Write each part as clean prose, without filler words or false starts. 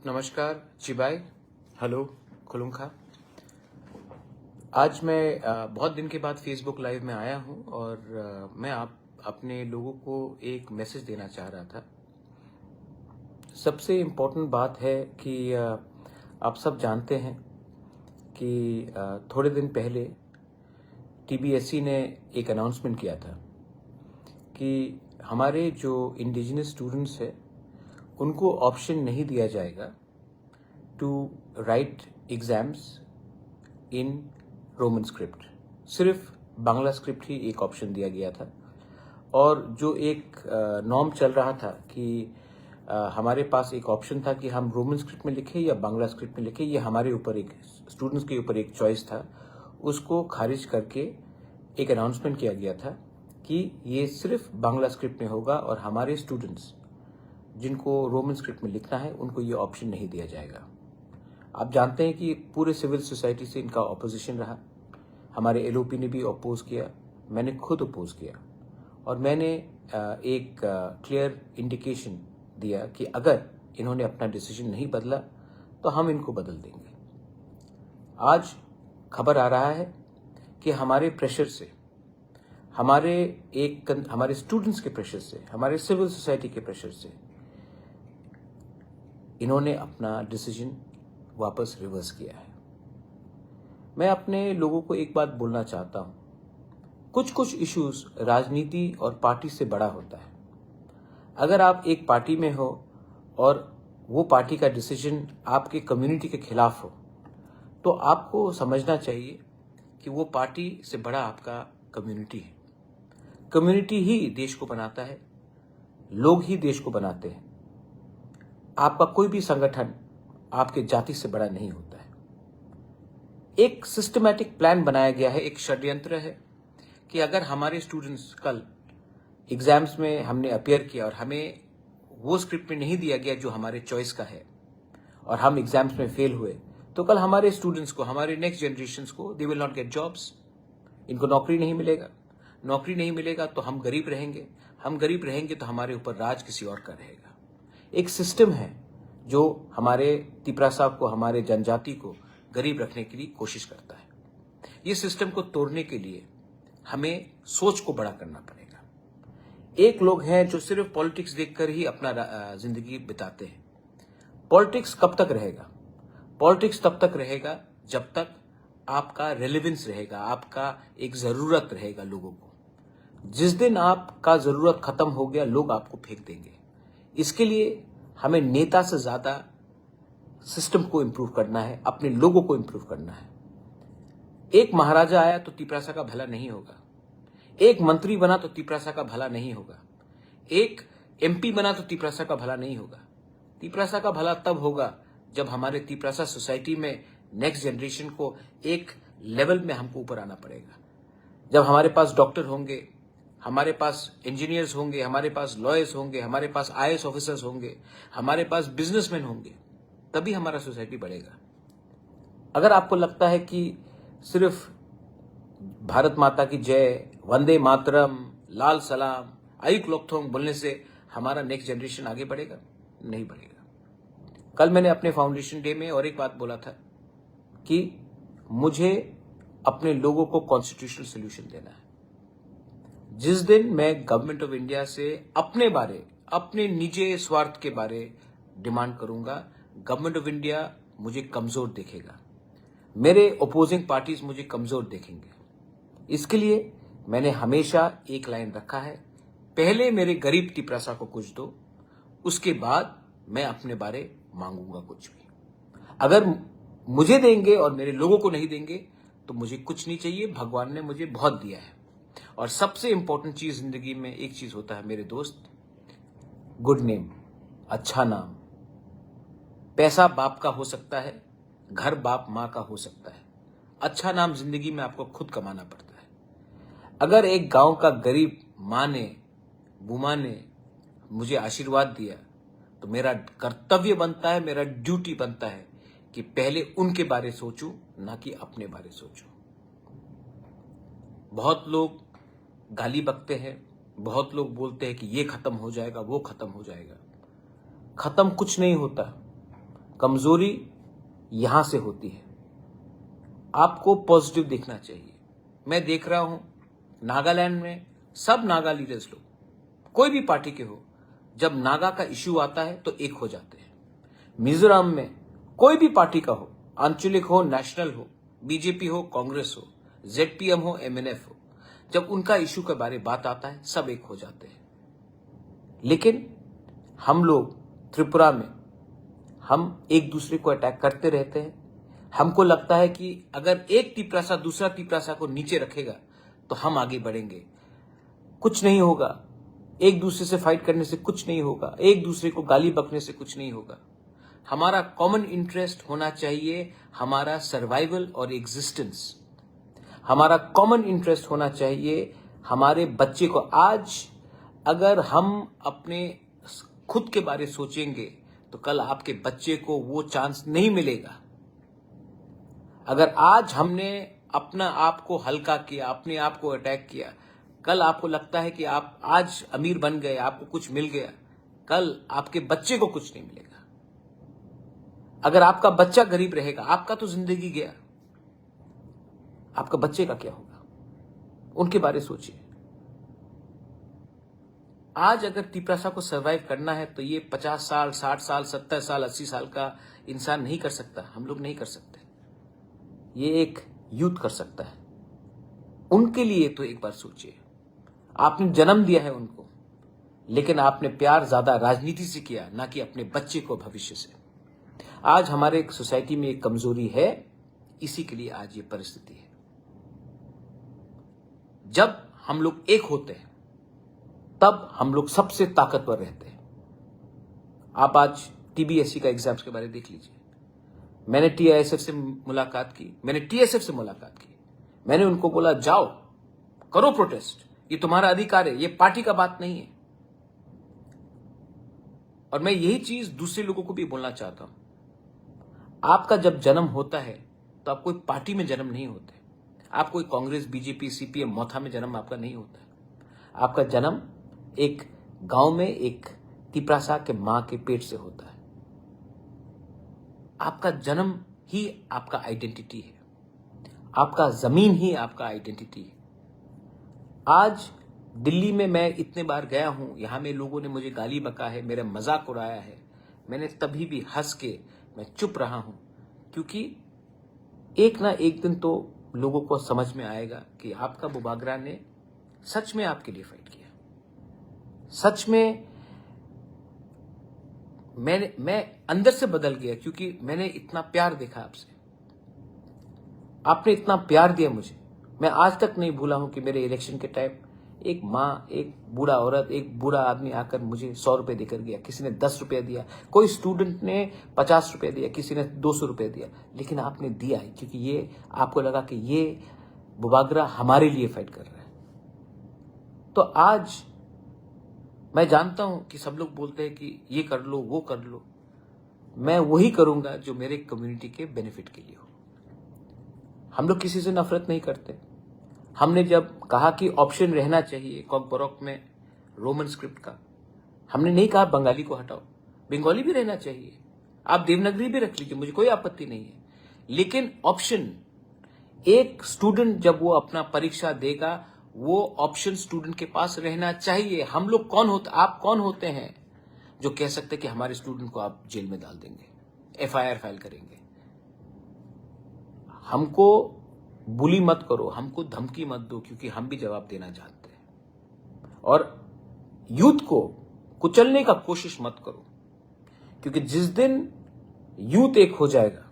नमस्कार चिबाई, हेलो खुलुमखा। आज मैं बहुत दिन के बाद फेसबुक लाइव में आया हूं और मैं अपने लोगों को एक मैसेज देना चाह रहा था। सबसे इम्पोर्टेंट बात है कि आप सब जानते हैं कि थोड़े दिन पहले टीबीएससी ने एक अनाउंसमेंट किया था कि हमारे जो इंडिजिनस स्टूडेंट्स हैं उनको ऑप्शन नहीं दिया जाएगा to write exams in Roman script. सिर्फ बांग्ला स्क्रिप्ट ही एक ऑप्शन दिया गया था। और जो एक नॉर्म चल रहा था कि हमारे पास एक ऑप्शन था कि हम रोमन स्क्रिप्ट में लिखें या बांग्ला स्क्रिप्ट में लिखें, ये हमारे ऊपर एक स्टूडेंट्स के ऊपर एक चॉइस था। उसको खारिज करके एक अनाउंसमेंट किया गया था कि ये सिर्फ बांग्ला स्क्रिप्ट में होगा और हमारे स्टूडेंट्स जिनको रोमन स्क्रिप्ट में लिखना है उनको ये ऑप्शन नहीं दिया जाएगा। आप जानते हैं कि पूरे सिविल सोसाइटी से इनका ऑपोजिशन रहा। हमारे एलओपी ने भी अपोज किया, मैंने खुद अपोज किया और मैंने एक क्लियर इंडिकेशन दिया कि अगर इन्होंने अपना डिसीजन नहीं बदला तो हम इनको बदल देंगे। आज खबर आ रहा है कि हमारे प्रेशर से, हमारे स्टूडेंट्स के प्रेशर से, हमारे सिविल सोसाइटी के प्रेशर से इन्होंने अपना डिसीजन वापस रिवर्स किया है। मैं अपने लोगों को एक बात बोलना चाहता हूं, कुछ इश्यूज राजनीति और पार्टी से बड़ा होता है। अगर आप एक पार्टी में हो और वो पार्टी का डिसीजन आपके कम्युनिटी के खिलाफ हो तो आपको समझना चाहिए कि वो पार्टी से बड़ा आपका कम्युनिटी है। कम्युनिटी ही देश को बनाता है, लोग ही देश को बनाते हैं। आपका कोई भी संगठन आपके जाति से बड़ा नहीं होता है। एक सिस्टमैटिक प्लान बनाया गया है, एक षड्यंत्र है कि अगर हमारे स्टूडेंट्स कल एग्जाम्स में हमने अपीयर किया और हमें वो स्क्रिप्ट में नहीं दिया गया जो हमारे चॉइस का है और हम एग्जाम्स में फेल हुए तो कल हमारे स्टूडेंट्स को, हमारे नेक्स्ट जनरेशंस को, they will not get jobs. इनको नौकरी नहीं मिलेगा। नौकरी नहीं मिलेगा तो हम गरीब रहेंगे। हम गरीब रहेंगे तो हमारे ऊपर राज किसी और का रहेगा। एक सिस्टम है जो हमारे तिपरा साहब को, हमारे जनजाति को गरीब रखने के लिए कोशिश करता है। ये सिस्टम को तोड़ने के लिए हमें सोच को बड़ा करना पड़ेगा। एक लोग हैं जो सिर्फ पॉलिटिक्स देखकर ही अपना जिंदगी बिताते हैं। पॉलिटिक्स कब तक रहेगा? पॉलिटिक्स तब तक रहेगा जब तक आपका रेलेवेंस रहेगा, आपका एक जरूरत रहेगा लोगों को। जिस दिन आपका जरूरत खत्म हो गया, लोग आपको फेंक देंगे। इसके लिए हमें नेता से ज्यादा सिस्टम को इंप्रूव करना है, अपने लोगों को इंप्रूव करना है। एक महाराजा आया तो तिपरासा का भला नहीं होगा। एक मंत्री बना तो तिपरासा का भला नहीं होगा। एक एमपी बना तो तिपरासा का भला नहीं होगा। तिपरासा का भला तब होगा जब हमारे तिपरासा सोसाइटी में नेक्स्ट जनरेशन को एक लेवल में हमको ऊपर आना पड़ेगा। जब हमारे पास डॉक्टर होंगे, हमारे पास इंजीनियर्स होंगे, हमारे पास लॉयर्स होंगे, हमारे पास आईएएस ऑफिसर्स होंगे, हमारे पास बिजनेसमैन होंगे, तभी हमारा सोसाइटी बढ़ेगा। अगर आपको लगता है कि सिर्फ भारत माता की जय, वंदे मातरम, लाल सलाम, आई क्लोकथोंग बोलने से हमारा नेक्स्ट जनरेशन आगे बढ़ेगा, नहीं बढ़ेगा। कल मैंने अपने फाउंडेशन डे में और एक बात बोला था कि मुझे अपने लोगों को कॉन्स्टिट्यूशनल सोल्यूशन देना है। जिस दिन मैं गवर्नमेंट ऑफ इंडिया से अपने निजी स्वार्थ के बारे डिमांड करूंगा, गवर्नमेंट ऑफ इंडिया मुझे कमजोर देखेगा, मेरे अपोजिंग पार्टीज मुझे कमजोर देखेंगे। इसके लिए मैंने हमेशा एक लाइन रखा है, पहले मेरे गरीब तिपरासा को कुछ दो, उसके बाद मैं अपने बारे मांगूंगा कुछ भी। अगर मुझे देंगे और मेरे लोगों को नहीं देंगे तो मुझे कुछ नहीं चाहिए। भगवान ने मुझे बहुत दिया है। और सबसे इंपॉर्टेंट चीज जिंदगी में एक चीज होता है मेरे दोस्त, गुड नेम, अच्छा नाम। पैसा बाप का हो सकता है, घर बाप मां का हो सकता है। अच्छा नाम जिंदगी में आपको खुद कमाना पड़ता है। अगर एक गांव का गरीब मां ने, बुमा ने मुझे आशीर्वाद दिया तो मेरा कर्तव्य बनता है, मेरा ड्यूटी बनता है कि पहले उनके बारे सोचूं, ना कि अपने बारे सोचूं। बहुत लोग गाली बकते हैं, बहुत लोग बोलते हैं कि ये खत्म हो जाएगा, वो खत्म हो जाएगा। खत्म कुछ नहीं होता। कमजोरी यहां से होती है। आपको पॉजिटिव देखना चाहिए। मैं देख रहा हूं नागालैंड में सब नागा लीडर्स लोग, कोई भी पार्टी के हो, जब नागा का इश्यू आता है तो एक हो जाते हैं। मिजोरम में कोई भी पार्टी का हो, आंचलिक हो, नेशनल हो, बीजेपी हो, कांग्रेस हो, जेडपीएम हो, एमएनएफ हो, जब उनका इश्यू के बारे में बात आता है सब एक हो जाते हैं। लेकिन हम लोग त्रिपुरा में हम एक दूसरे को अटैक करते रहते हैं। हमको लगता है कि अगर एक तिपरासा दूसरा तिपरासा को नीचे रखेगा तो हम आगे बढ़ेंगे। कुछ नहीं होगा, एक दूसरे से फाइट करने से कुछ नहीं होगा, एक दूसरे को गाली बकने से कुछ नहीं होगा। हमारा कॉमन इंटरेस्ट होना चाहिए हमारा सर्वाइवल और एग्जिस्टेंस। हमारा कॉमन इंटरेस्ट होना चाहिए हमारे बच्चे को। आज अगर हम अपने खुद के बारे सोचेंगे तो कल आपके बच्चे को वो चांस नहीं मिलेगा। अगर आज हमने अपना आप को हल्का किया, अपने आप को अटैक किया, कल आपको लगता है कि आप आज अमीर बन गए, आपको कुछ मिल गया, कल आपके बच्चे को कुछ नहीं मिलेगा। अगर आपका बच्चा गरीब रहेगा, आपका तो जिंदगी गया, आपका बच्चे का क्या होगा? उनके बारे सोचिए। आज अगर तिपरासा को सर्वाइव करना है तो ये 50 साल, 60 साल, 70 साल, 80 साल का इंसान नहीं कर सकता। हम लोग नहीं कर सकते। ये एक यूथ कर सकता है। उनके लिए तो एक बार सोचिए। आपने जन्म दिया है उनको, लेकिन आपने प्यार ज्यादा राजनीति से किया, ना कि अपने बच्चे को भविष्य से। आज हमारे सोसाइटी में एक कमजोरी है, इसी के लिए आज ये परिस्थिति है। जब हम लोग एक होते हैं तब हम लोग सबसे ताकतवर रहते हैं। आप आज टीबीएससी का एग्जाम्स के बारे में देख लीजिए। मैंने टीआईएसएफ से मुलाकात की, मैंने टीएसएफ से मुलाकात की। मैंने उनको बोला जाओ करो प्रोटेस्ट, ये तुम्हारा अधिकार है, ये पार्टी का बात नहीं है। और मैं यही चीज दूसरे लोगों को भी बोलना चाहता हूं। आपका जब जन्म होता है तो आप कोई पार्टी में जन्म नहीं होते। आप कोई कांग्रेस, बीजेपी, सीपीएम, मोथा में जन्म आपका नहीं होता है। आपका जन्म एक गांव में एक तिपरासा के मां के पेट से होता है। आपका जन्म ही आपका आइडेंटिटी है। आपका जमीन ही आपका आइडेंटिटी है। आज दिल्ली में मैं इतने बार गया हूं, यहां में लोगों ने मुझे गाली बका है, मेरा मजाक उड़ाया है। मैंने तभी भी हंस के मैं चुप रहा हूं, क्योंकि एक ना एक दिन तो लोगों को समझ में आएगा कि आपका बुबागरा ने सच में आपके लिए फाइट किया। सच में मैं अंदर से बदल गया, क्योंकि मैंने इतना प्यार देखा आपसे। आपने इतना प्यार दिया मुझे। मैं आज तक नहीं भूला हूं कि मेरे इलेक्शन के टाइम एक माँ, एक बूढ़ा औरत, एक बूढ़ा आदमी आकर मुझे 100 रुपए देकर गया, किसी ने 10 रुपया दिया, कोई स्टूडेंट ने 50 रुपया दिया, किसी ने 200 रुपया दिया, लेकिन आपने दिया है क्योंकि ये आपको लगा कि ये बुबागरा हमारे लिए फाइट कर रहा है। तो आज मैं जानता हूं कि सब लोग बोलते हैं कि ये कर लो, वो कर लो। मैं वही करूंगा जो मेरे कम्युनिटी के बेनिफिट के लिए हो। हम लोग किसी से नफरत नहीं करते। हमने जब कहा कि ऑप्शन रहना चाहिए कॉकबॉरोक में रोमन स्क्रिप्ट का, हमने नहीं कहा बंगाली को हटाओ, बंगाली भी रहना चाहिए, आप देवनागरी भी रख लीजिए, मुझे कोई आपत्ति नहीं है। लेकिन ऑप्शन, एक स्टूडेंट जब वो अपना परीक्षा देगा, वो ऑप्शन स्टूडेंट के पास रहना चाहिए। हम लोग कौन होते, आप कौन होते हैं जो कह सकते कि हमारे स्टूडेंट को आप जेल में डाल देंगे, एफआईआर फाइल करेंगे? हमको बुली मत करो, हमको धमकी मत दो, क्योंकि हम भी जवाब देना जानते हैं। और यूथ को कुचलने का कोशिश मत करो, क्योंकि जिस दिन यूथ एक हो जाएगा,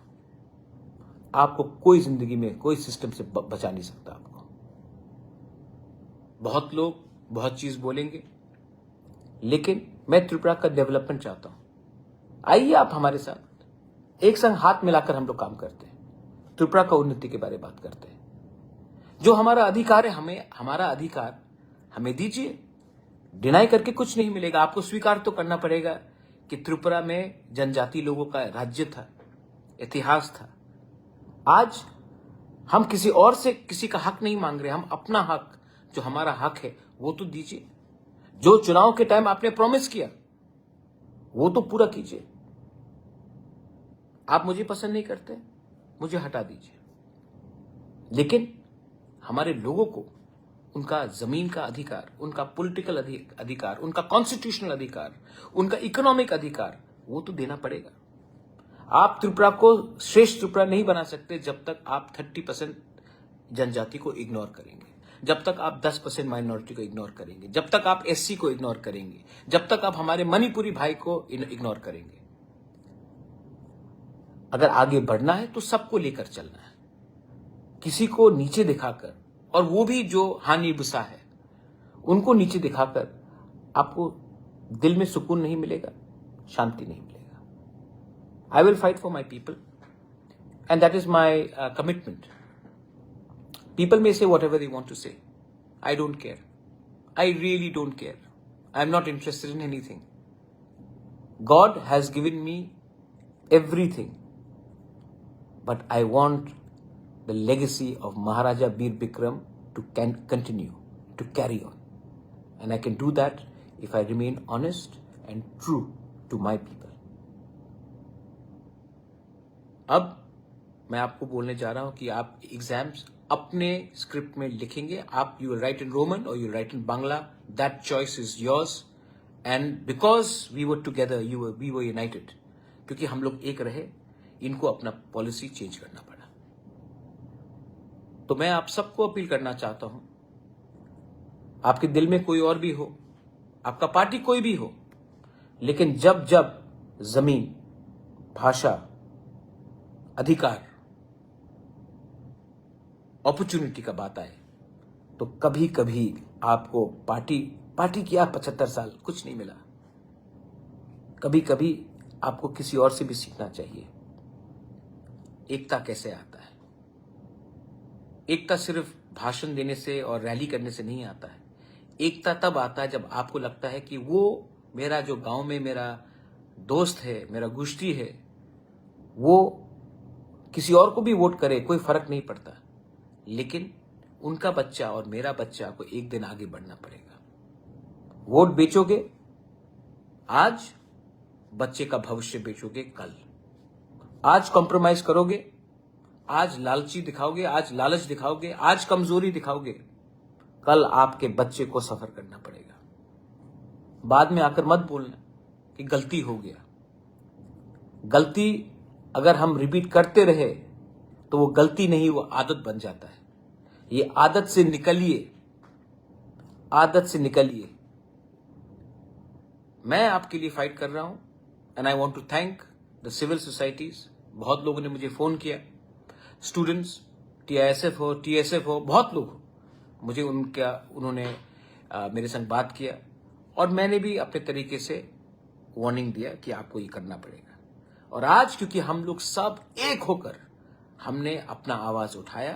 आपको कोई जिंदगी में कोई सिस्टम से बचा नहीं सकता। आपको बहुत लोग बहुत चीज बोलेंगे, लेकिन मैं त्रिपुरा का डेवलपमेंट चाहता हूं। आइए आप हमारे साथ एक संग हाथ मिलाकर हम लोग काम करते हैं, त्रिपुरा का उन्नति के बारे में बात करते हैं। जो हमारा अधिकार है, हमारा अधिकार हमें दीजिए। डिनाई करके कुछ नहीं मिलेगा। आपको स्वीकार तो करना पड़ेगा कि त्रिपुरा में जनजाति लोगों का राज्य था, इतिहास था। आज हम किसी और से किसी का हक नहीं मांग रहे, हम अपना हक, जो हमारा हक है वो तो दीजिए। जो चुनाव के टाइम आपने प्रॉमिस किया वो तो पूरा कीजिए। आप मुझे पसंद नहीं करते, मुझे हटा दीजिए, लेकिन हमारे लोगों को उनका जमीन का अधिकार, उनका पॉलिटिकल अधिकार, उनका कॉन्स्टिट्यूशनल अधिकार, उनका इकोनॉमिक अधिकार, वो तो देना पड़ेगा। आप त्रिपुरा को श्रेष्ठ त्रिपुरा नहीं बना सकते जब तक आप 30% जनजाति को इग्नोर करेंगे, जब तक आप 10% माइनॉरिटी को इग्नोर करेंगे, जब तक आप एससी को इग्नोर करेंगे, जब तक आप हमारे मणिपुरी भाई को इग्नोर करेंगे। अगर आगे बढ़ना है तो सबको लेकर चलना है, किसी को नीचे दिखाकर, और वो भी जो हानि बुसा है उनको नीचे दिखाकर आपको दिल में सुकून नहीं मिलेगा, शांति नहीं मिलेगा। I will fight for my people and that is my commitment. People may say whatever they want to say. I don't care. I really don't care. I'm not interested in anything. God has given me everything. But I want the legacy of Maharaja Bir Bikram to continue, to carry on. And I can do that if I remain honest and true to my people. अब मैं आपको बोलने जा रहा हूं कि आप exams अपने स्क्रिप्ट में लिखेंगे। आप you will write in Roman और you write in Bangla, that choice is yours. And because we were together, we were united, क्योंकि हम लोग एक रहे, इनको अपना पॉलिसी चेंज करना पड़ा। तो मैं आप सबको अपील करना चाहता हूं, आपके दिल में कोई और भी हो, आपका पार्टी कोई भी हो, लेकिन जब जब जमीन, भाषा, अधिकार, अपॉर्चुनिटी का बात आए तो कभी कभी आपको पार्टी किया 75 साल कुछ नहीं मिला, कभी कभी आपको किसी और से भी सीखना चाहिए। एकता कैसे आता है? एकता सिर्फ भाषण देने से और रैली करने से नहीं आता है। एकता तब आता है जब आपको लगता है कि वो मेरा जो गांव में मेरा दोस्त है, मेरा गोष्ठी है, वो किसी और को भी वोट करे, कोई फर्क नहीं पड़ता, लेकिन उनका बच्चा और मेरा बच्चा को एक दिन आगे बढ़ना पड़ेगा। वोट बेचोगे आज, बच्चे का भविष्य बेचोगे कल। आज कॉम्प्रोमाइज करोगे, आज लालची दिखाओगे, आज लालच दिखाओगे, आज कमजोरी दिखाओगे, कल आपके बच्चे को सफर करना पड़ेगा। बाद में आकर मत बोलना कि गलती हो गया। गलती अगर हम रिपीट करते रहे तो वो गलती नहीं, वो आदत बन जाता है। ये आदत से निकलिए, आदत से निकलिए। मैं आपके लिए फाइट कर रहा हूं and I want to thank the civil societies. बहुत लोगों ने मुझे फोन किया, स्टूडेंट्स, टीआईएसएफ हो, टीएसएफ हो, बहुत लोग मुझे उन्होंने मेरे संग बात किया और मैंने भी अपने तरीके से वार्निंग दिया कि आपको ये करना पड़ेगा। और आज क्योंकि हम लोग सब एक होकर हमने अपना आवाज उठाया,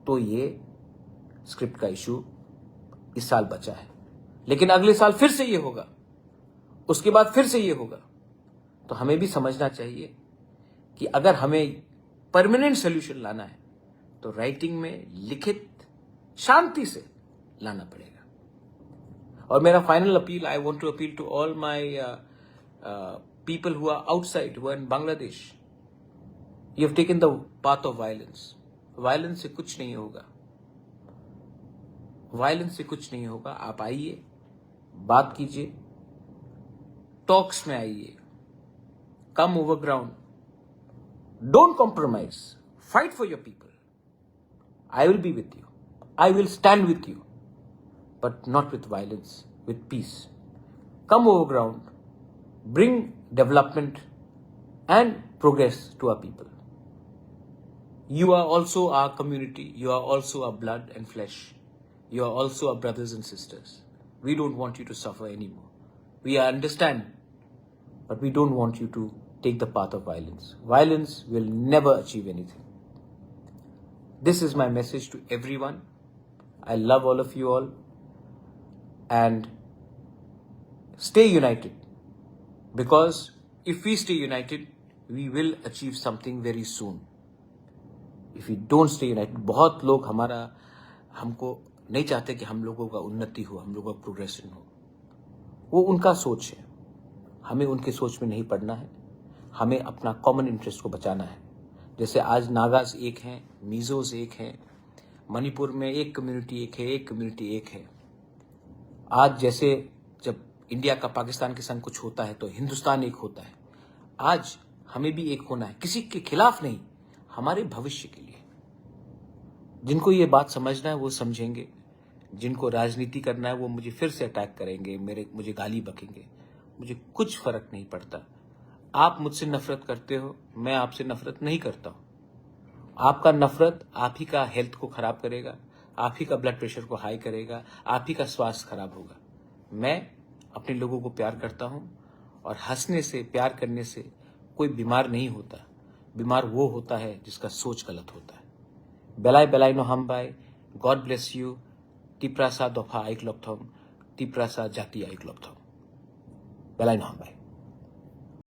तो ये स्क्रिप्ट का इशू इस साल बचा है, लेकिन अगले साल फिर से ये होगा, उसके बाद फिर से ये होगा। तो हमें भी समझना चाहिए कि अगर हमें परमानेंट सॉल्यूशन लाना है तो राइटिंग में लिखित शांति से लाना पड़ेगा। और मेरा final appeal, I want to appeal to all my people who are outside, who are in Bangladesh. You have taken the path of violence. Violence से कुछ नहीं होगा, violence से कुछ नहीं होगा। आप आइए, बात कीजिए, टॉक्स में आइए, come over ground, don't compromise, fight for your people. I will be with you, I will stand with you, but not with violence, with peace. Come over ground, bring development and progress to our people. You are also our community, you are also our blood and flesh, you are also our brothers and sisters. We don't want you to suffer anymore. We understand, but we don't want you to take the path of violence. Violence will never achieve anything. This is my message to everyone. I love all of you all, and stay united. Because if we stay united, we will achieve something very soon. If we don't stay united, बहुत लोग हमको नहीं चाहते कि हम लोगों का उन्नति हो, हम लोगों का प्रोग्रेशन हो। वो उनका सोच है, हमें उनके सोच में नहीं पड़ना है। हमें अपना कॉमन इंटरेस्ट को बचाना है। जैसे आज नागाज एक हैं, मिजोज एक हैं, मणिपुर में एक कम्युनिटी एक है, एक कम्युनिटी एक है। आज जैसे जब इंडिया का पाकिस्तान के संग कुछ होता है तो हिंदुस्तान एक होता है। आज हमें भी एक होना है, किसी के खिलाफ नहीं, हमारे भविष्य के लिए। जिनको ये बात समझना है वो समझेंगे, जिनको राजनीति करना है वो मुझे फिर से अटैक करेंगे, मुझे गाली बकेंगे, मुझे कुछ फर्क नहीं पड़ता। आप मुझसे नफरत करते हो, मैं आपसे नफरत नहीं करता हूं। आपका नफरत आप ही का हेल्थ को खराब करेगा, आप ही का ब्लड प्रेशर को हाई करेगा, आप ही का स्वास्थ्य खराब होगा। मैं अपने लोगों को प्यार करता हूं और हंसने से, प्यार करने से कोई बीमार नहीं होता। बीमार वो होता है जिसका सोच गलत होता है। बेलाय बेलाय नो हामबाय, गॉड ब्लेस यू, टिप्रासा दफा आइक्लॉक्थम, टिप्रासा जाति आइक्लॉक्थम, बेलाय नो हामबाय।